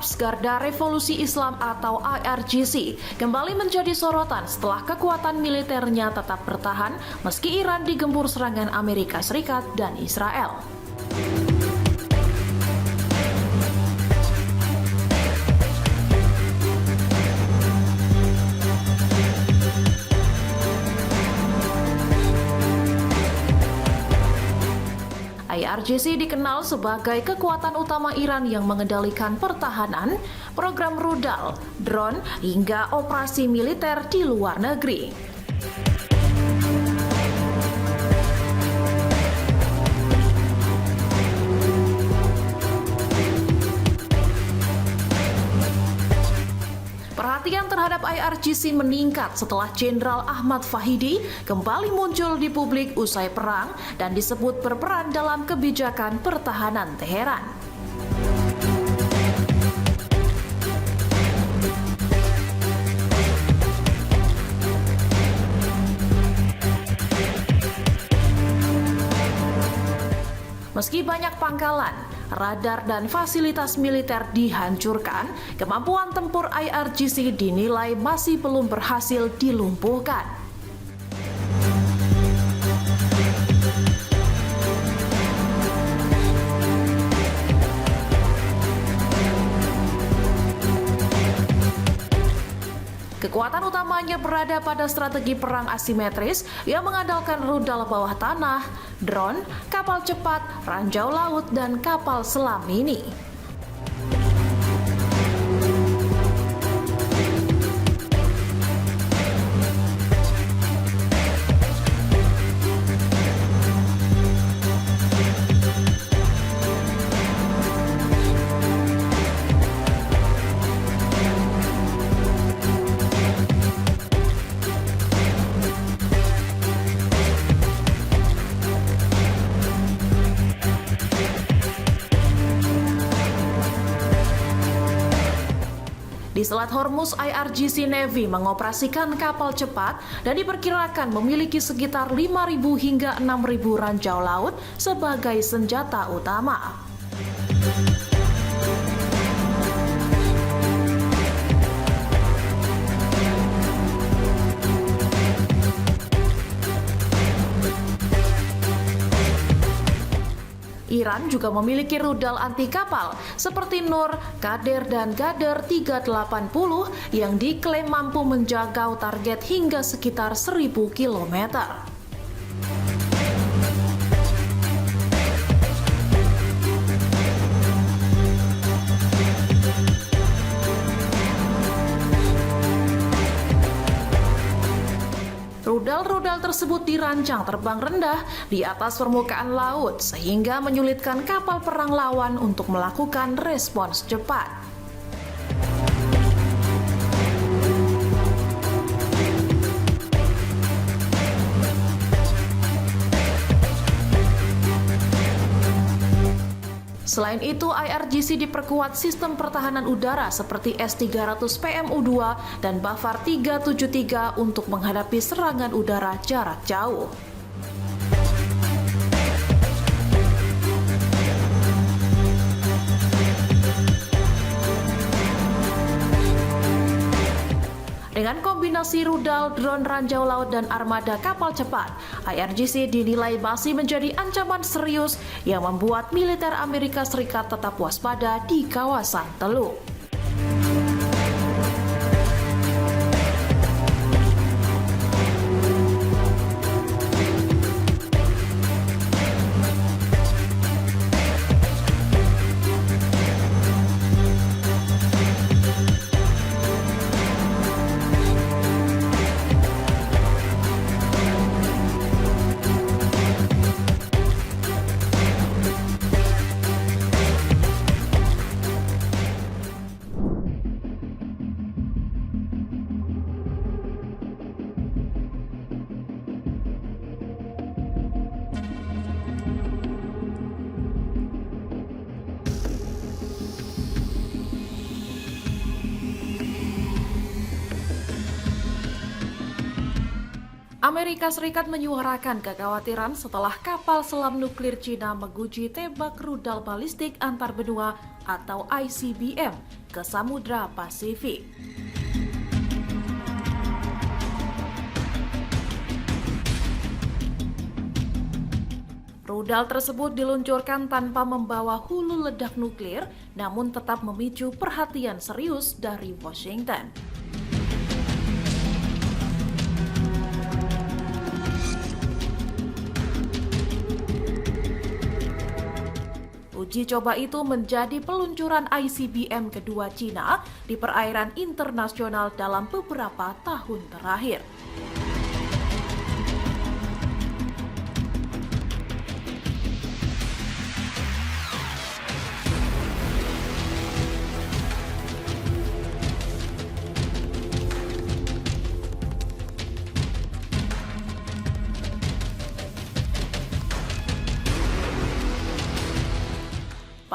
Korps Garda Revolusi Islam atau IRGC kembali menjadi sorotan setelah kekuatan militernya tetap bertahan meski Iran digempur serangan Amerika Serikat dan Israel. IRGC dikenal sebagai kekuatan utama Iran yang mengendalikan pertahanan, program rudal, drone, hingga operasi militer di luar negeri. Perhatian terhadap IRGC meningkat setelah Jenderal Ahmad Fahidi kembali muncul di publik usai perang dan disebut berperan dalam kebijakan pertahanan Teheran. Meski banyak pangkalan, radar dan fasilitas militer dihancurkan, kemampuan tempur IRGC dinilai masih belum berhasil dilumpuhkan. Kekuatan utamanya berada pada strategi perang asimetris yang mengandalkan rudal bawah tanah, drone, kapal cepat, ranjau laut, dan kapal selam mini. Di Selat Hormuz, IRGC Navy mengoperasikan kapal cepat dan diperkirakan memiliki sekitar 5.000 hingga 6.000 ranjau laut sebagai senjata utama. Iran juga memiliki rudal anti kapal seperti Nur, Qader, dan Ghadar 380 yang diklaim mampu menjangkau target hingga sekitar 1.000 km. Rudal-rudal tersebut dirancang terbang rendah di atas permukaan laut sehingga menyulitkan kapal perang lawan untuk melakukan respons cepat. Selain itu, IRGC diperkuat sistem pertahanan udara seperti S-300 PMU-2 dan Bafar 373 untuk menghadapi serangan udara jarak jauh. Dengan kombinasi rudal, drone ranjau laut, dan armada kapal cepat, IRGC dinilai masih menjadi ancaman serius yang membuat militer Amerika Serikat tetap waspada di kawasan Teluk. Amerika Serikat menyuarakan kekhawatiran setelah kapal selam nuklir Cina menguji tembak rudal balistik antar benua atau ICBM ke Samudra Pasifik. Rudal tersebut diluncurkan tanpa membawa hulu ledak nuklir, namun tetap memicu perhatian serius dari Washington. Uji coba itu menjadi peluncuran ICBM kedua Cina di perairan internasional dalam beberapa tahun terakhir.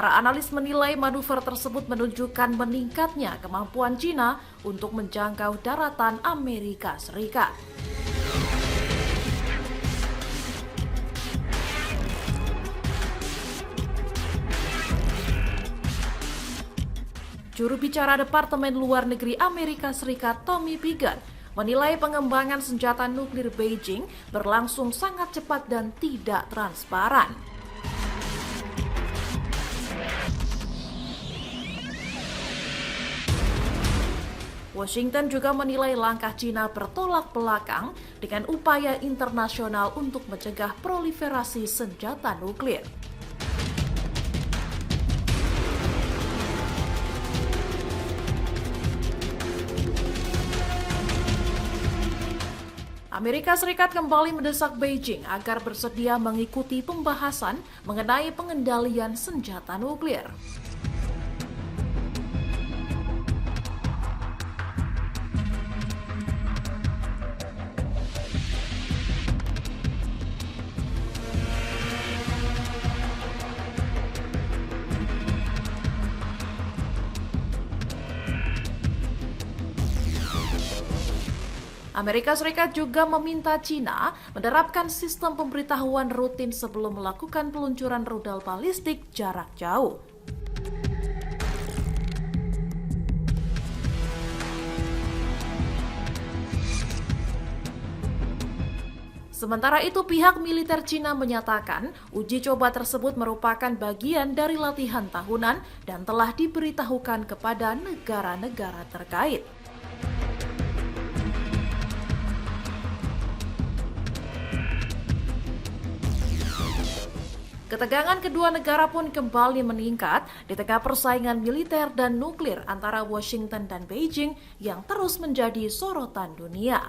Para analis menilai manuver tersebut menunjukkan meningkatnya kemampuan Cina untuk menjangkau daratan Amerika Serikat. Juru bicara Departemen Luar Negeri Amerika Serikat Tommy Pigan menilai pengembangan senjata nuklir Beijing berlangsung sangat cepat dan tidak transparan. Washington juga menilai langkah Cina bertolak belakang dengan upaya internasional untuk mencegah proliferasi senjata nuklir. Amerika Serikat kembali mendesak Beijing agar bersedia mengikuti pembahasan mengenai pengendalian senjata nuklir. Amerika Serikat juga meminta Cina menerapkan sistem pemberitahuan rutin sebelum melakukan peluncuran rudal balistik jarak jauh. Sementara itu, pihak militer Cina menyatakan uji coba tersebut merupakan bagian dari latihan tahunan dan telah diberitahukan kepada negara-negara terkait. Ketegangan kedua negara pun kembali meningkat di tengah persaingan militer dan nuklir antara Washington dan Beijing yang terus menjadi sorotan dunia.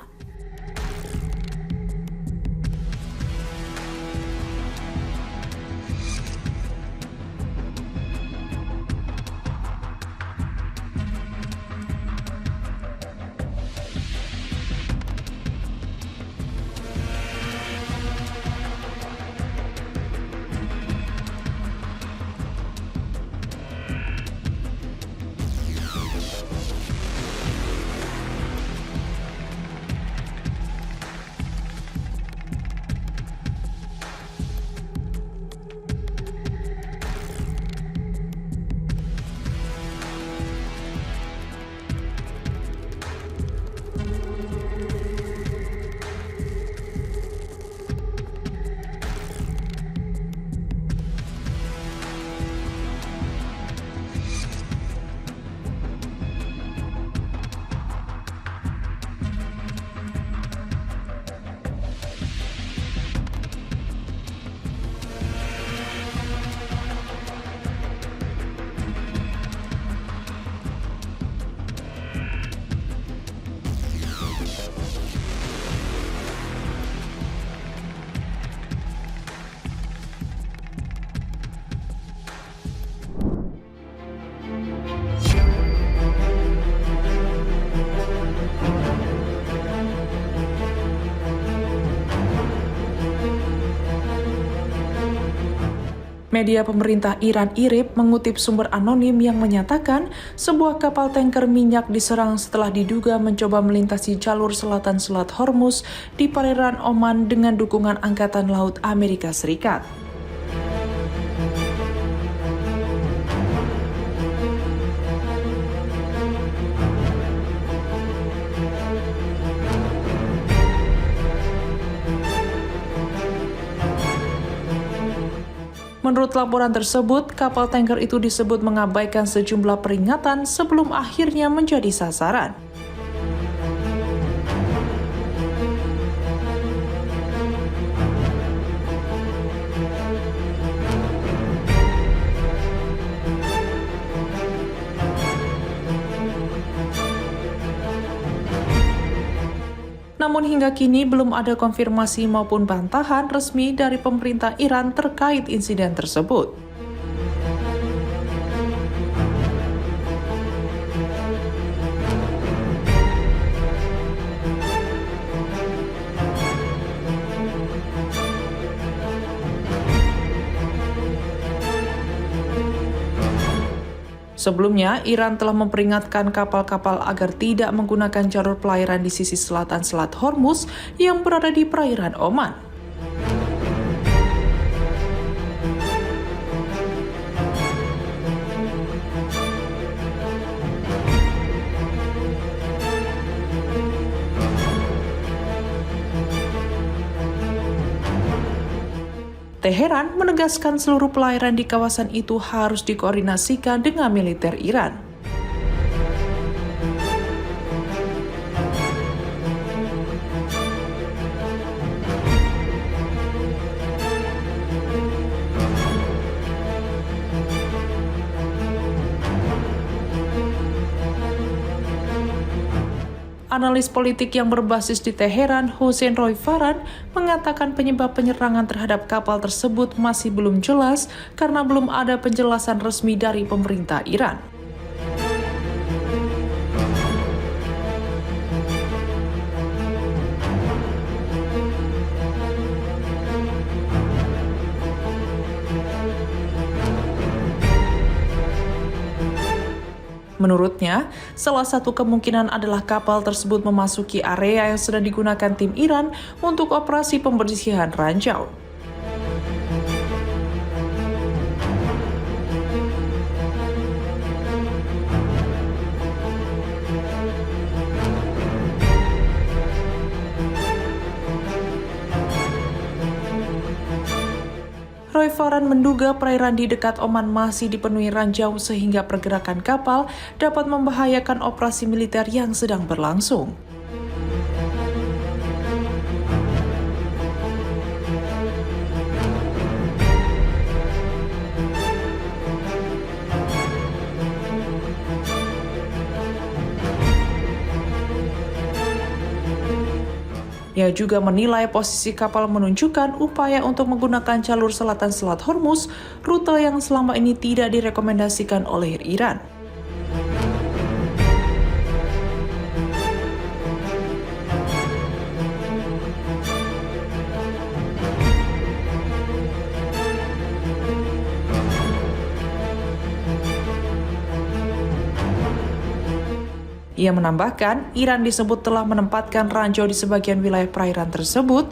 Media pemerintah Iran IRIB mengutip sumber anonim yang menyatakan sebuah kapal tanker minyak diserang setelah diduga mencoba melintasi jalur selatan Selat Hormuz di perairan Oman dengan dukungan Angkatan Laut Amerika Serikat. Menurut laporan tersebut, kapal tanker itu disebut mengabaikan sejumlah peringatan sebelum akhirnya menjadi sasaran. Namun hingga kini belum ada konfirmasi maupun bantahan resmi dari pemerintah Iran terkait insiden tersebut. Sebelumnya, Iran telah memperingatkan kapal-kapal agar tidak menggunakan jalur pelayaran di sisi selatan Selat Hormuz yang berada di perairan Oman. Teheran menegaskan seluruh pelayaran di kawasan itu harus dikoordinasikan dengan militer Iran. Analis politik yang berbasis di Teheran, Hossein Roy-Faran, mengatakan penyebab penyerangan terhadap kapal tersebut masih belum jelas karena belum ada penjelasan resmi dari pemerintah Iran. Menurutnya, salah satu kemungkinan adalah kapal tersebut memasuki area yang sedang digunakan tim Iran untuk operasi pembersihan ranjau. Roy-Faran menduga perairan di dekat Oman masih dipenuhi ranjau sehingga pergerakan kapal dapat membahayakan operasi militer yang sedang berlangsung. Ia juga menilai posisi kapal menunjukkan upaya untuk menggunakan jalur selatan Selat Hormuz, rute yang selama ini tidak direkomendasikan oleh Iran. Ia menambahkan, Iran disebut telah menempatkan ranjau di sebagian wilayah perairan tersebut.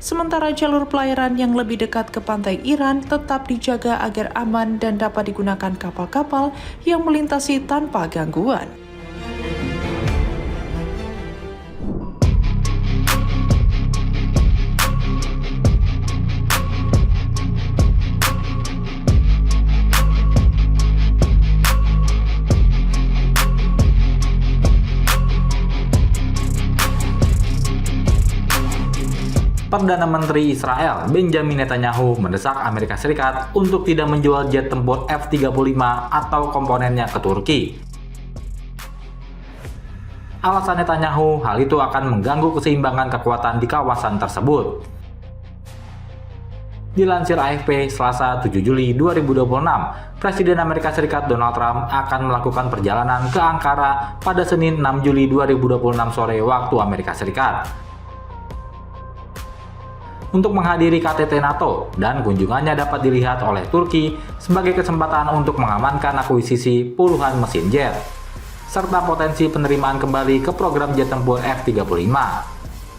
Sementara jalur pelayaran yang lebih dekat ke pantai Iran tetap dijaga agar aman dan dapat digunakan kapal-kapal yang melintasi tanpa gangguan. Perdana Menteri Israel Benjamin Netanyahu mendesak Amerika Serikat untuk tidak menjual jet tempur F-35 atau komponennya ke Turki. Alasan Netanyahu, hal itu akan mengganggu keseimbangan kekuatan di kawasan tersebut. Dilansir AFP, Selasa 7 Juli 2026, Presiden Amerika Serikat Donald Trump akan melakukan perjalanan ke Ankara pada Senin 6 Juli 2026 sore waktu Amerika Serikat untuk menghadiri KTT NATO, dan kunjungannya dapat dilihat oleh Turki sebagai kesempatan untuk mengamankan akuisisi puluhan mesin jet, serta potensi penerimaan kembali ke program jet tempur F-35.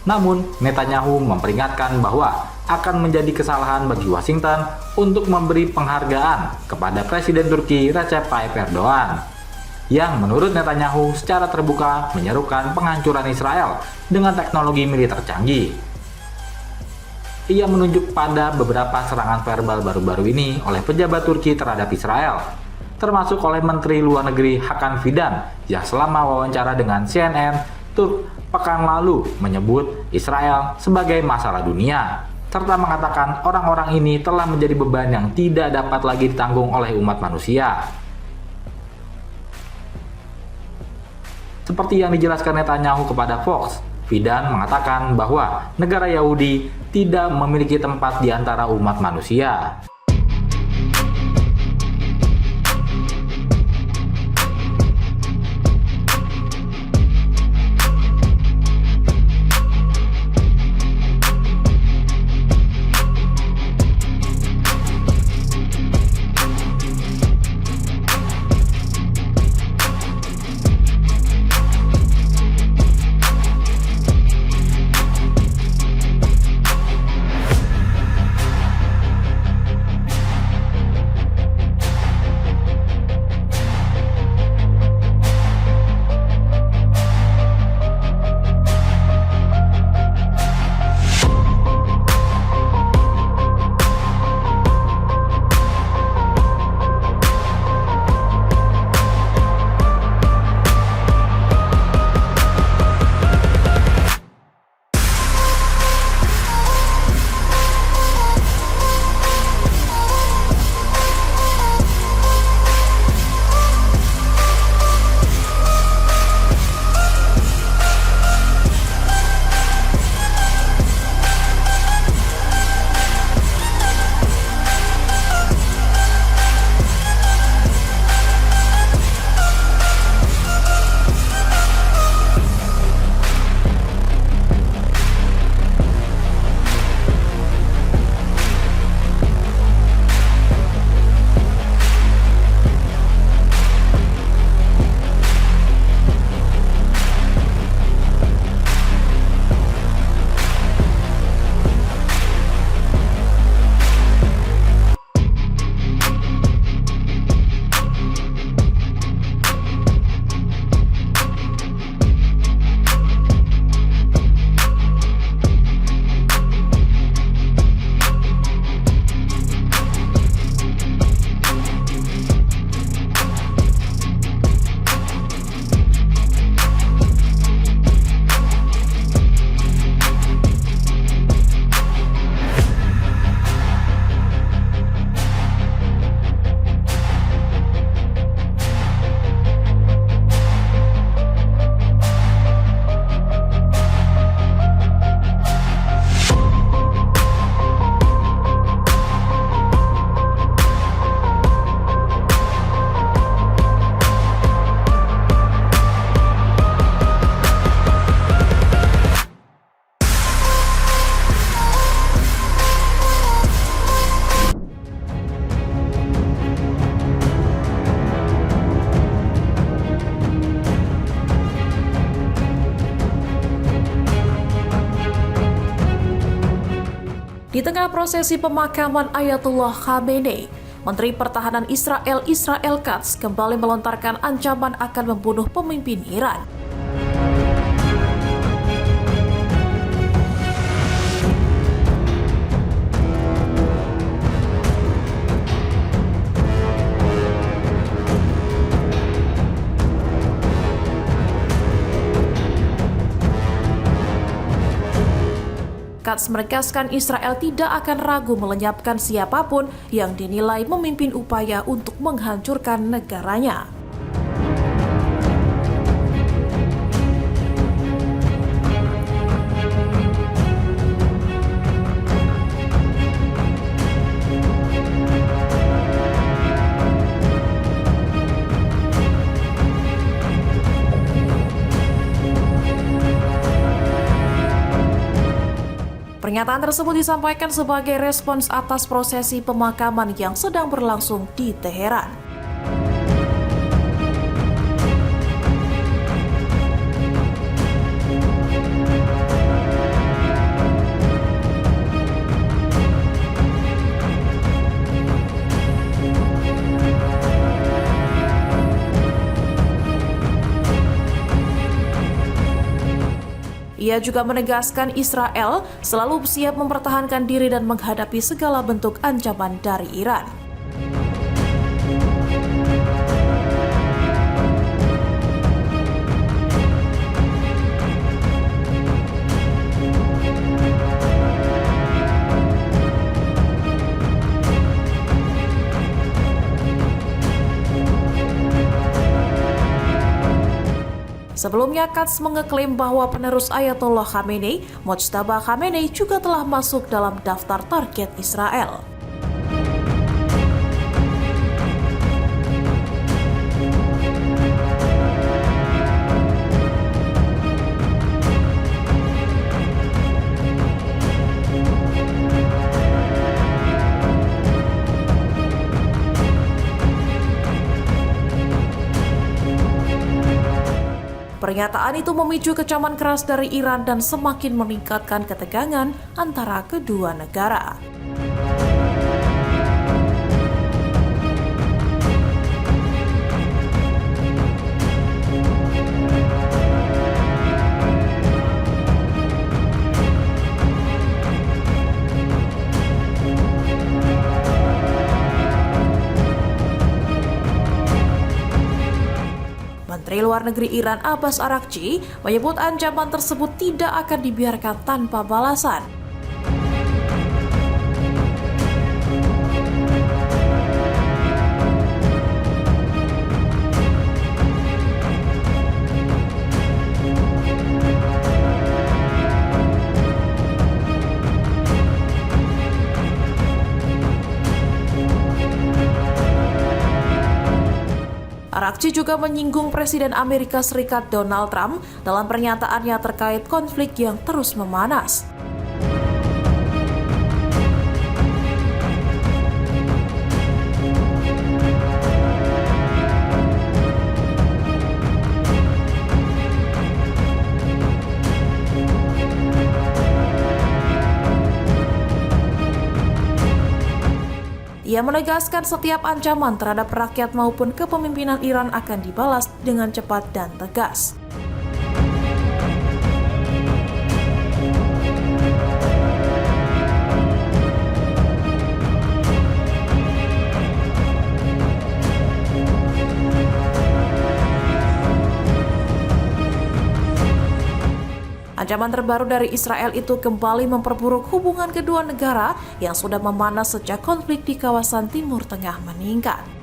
Namun, Netanyahu memperingatkan bahwa akan menjadi kesalahan bagi Washington untuk memberi penghargaan kepada Presiden Turki Recep Tayyip Erdogan, yang menurut Netanyahu secara terbuka menyerukan penghancuran Israel dengan teknologi militer canggih. Ia menunjuk pada beberapa serangan verbal baru-baru ini oleh pejabat Turki terhadap Israel, termasuk oleh Menteri Luar Negeri Hakan Fidan yang selama wawancara dengan CNN Turk pekan lalu menyebut Israel sebagai masalah dunia, serta mengatakan orang-orang ini telah menjadi beban yang tidak dapat lagi ditanggung oleh umat manusia. Seperti yang dijelaskan Netanyahu kepada Fox, Fidan mengatakan bahwa negara Yahudi tidak memiliki tempat di antara umat manusia. Di tengah prosesi pemakaman Ayatullah Khamenei, Menteri Pertahanan Israel Israel Katz kembali melontarkan ancaman akan membunuh pemimpin Iran. Katz menegaskan Israel tidak akan ragu melenyapkan siapapun yang dinilai memimpin upaya untuk menghancurkan negaranya. Pernyataan tersebut disampaikan sebagai respons atas prosesi pemakaman yang sedang berlangsung di Teheran. Ia juga menegaskan Israel selalu siap mempertahankan diri dan menghadapi segala bentuk ancaman dari Iran. Sebelumnya, Katz mengeklaim bahwa penerus Ayatollah Khamenei, Mojtaba Khamenei, juga telah masuk dalam daftar target Israel. Pernyataan itu memicu kecaman keras dari Iran dan semakin meningkatkan ketegangan antara kedua negara. Menteri Luar Negeri Iran Abbas Araghchi menyebut ancaman tersebut tidak akan dibiarkan tanpa balasan. Araghchi juga menyinggung Presiden Amerika Serikat Donald Trump dalam pernyataannya terkait konflik yang terus memanas. Ia menegaskan setiap ancaman terhadap rakyat maupun kepemimpinan Iran akan dibalas dengan cepat dan tegas. Ancaman terbaru dari Israel itu kembali memperburuk hubungan kedua negara yang sudah memanas sejak konflik di kawasan Timur Tengah meningkat.